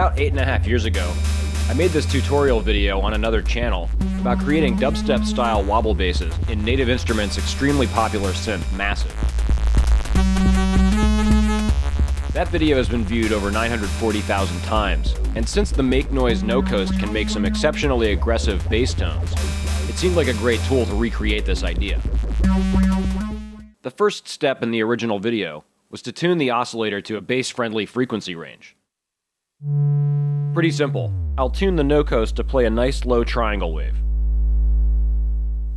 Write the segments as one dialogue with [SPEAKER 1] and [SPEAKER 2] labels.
[SPEAKER 1] About 8.5 years ago, I made this tutorial video on another channel about creating dubstep-style wobble basses in Native Instruments' extremely popular synth, Massive. That video has been viewed over 940,000 times, and since the Make Noise No Coast can make some exceptionally aggressive bass tones, it seemed like a great tool to recreate this idea. The first step in the original video was to tune the oscillator to a bass-friendly frequency range. Pretty simple. I'll tune the No Coast to play a nice low triangle wave.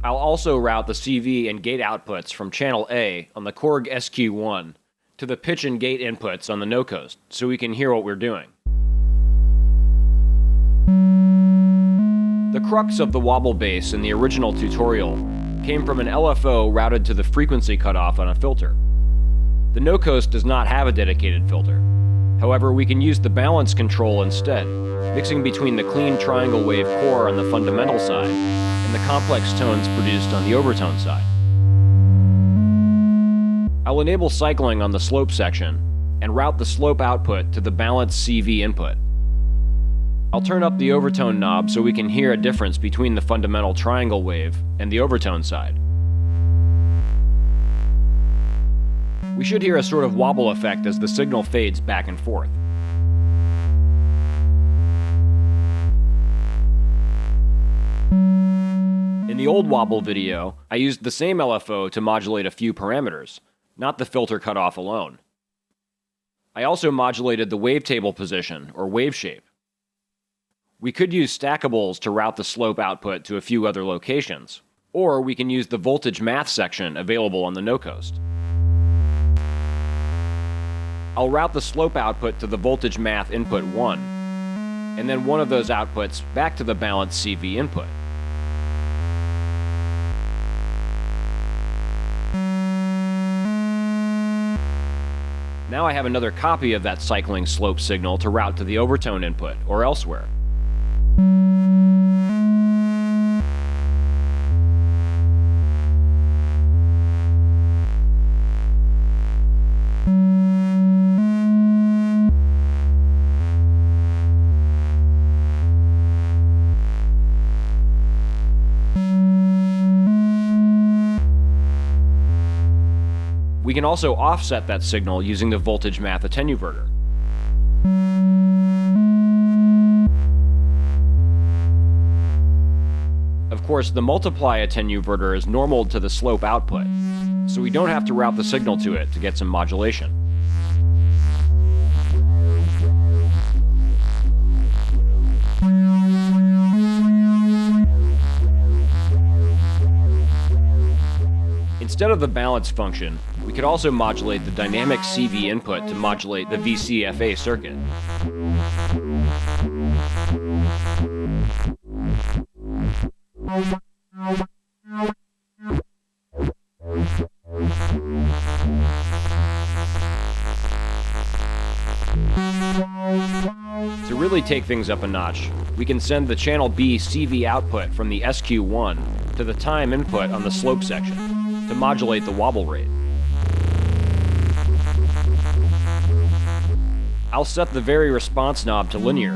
[SPEAKER 1] I'll also route the CV and gate outputs from channel A on the Korg SQ1 to the pitch and gate inputs on the No Coast so we can hear what we're doing. The crux of the wobble bass in the original tutorial came from an LFO routed to the frequency cutoff on a filter. The No Coast does not have a dedicated filter. However, we can use the balance control instead, mixing between the clean triangle wave core on the fundamental side and the complex tones produced on the overtone side. I'll enable cycling on the slope section and route the slope output to the balanced CV input. I'll turn up the overtone knob so we can hear a difference between the fundamental triangle wave and the overtone side. We should hear a sort of wobble effect as the signal fades back and forth. In the old wobble video, I used the same LFO to modulate a few parameters, not the filter cutoff alone. I also modulated the wavetable position, or wave shape. We could use stackables to route the slope output to a few other locations, or we can use the voltage math section available on the No Coast. I'll route the slope output to the voltage math input 1, and then one of those outputs back to the balanced CV input. Now I have another copy of that cycling slope signal to route to the overtone input, or elsewhere. We can also offset that signal using the voltage math attenuverter. Of course, the multiply attenuverter is normal to the slope output, so we don't have to route the signal to it to get some modulation. Instead of the balance function, we could also modulate the dynamic CV input to modulate the VCFA circuit. To really take things up a notch, we can send the channel B CV output from the SQ1 to the time input on the slope section to modulate the wobble rate. I'll set the vary response knob to linear,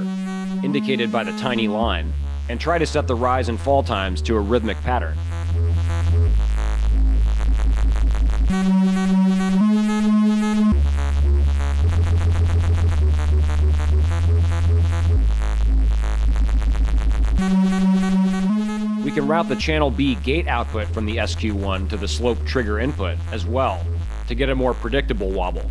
[SPEAKER 1] indicated by the tiny line, and try to set the rise and fall times to a rhythmic pattern. We can route the channel B gate output from the SQ1 to the slope trigger input as well to get a more predictable wobble.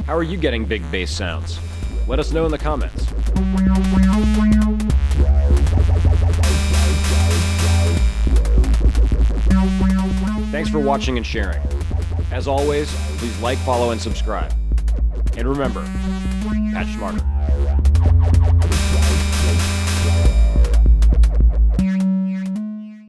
[SPEAKER 1] How are you getting big bass sounds? Let us know in the comments. Thanks for watching and sharing. As always, please like, follow, and subscribe. And remember, patch smarter.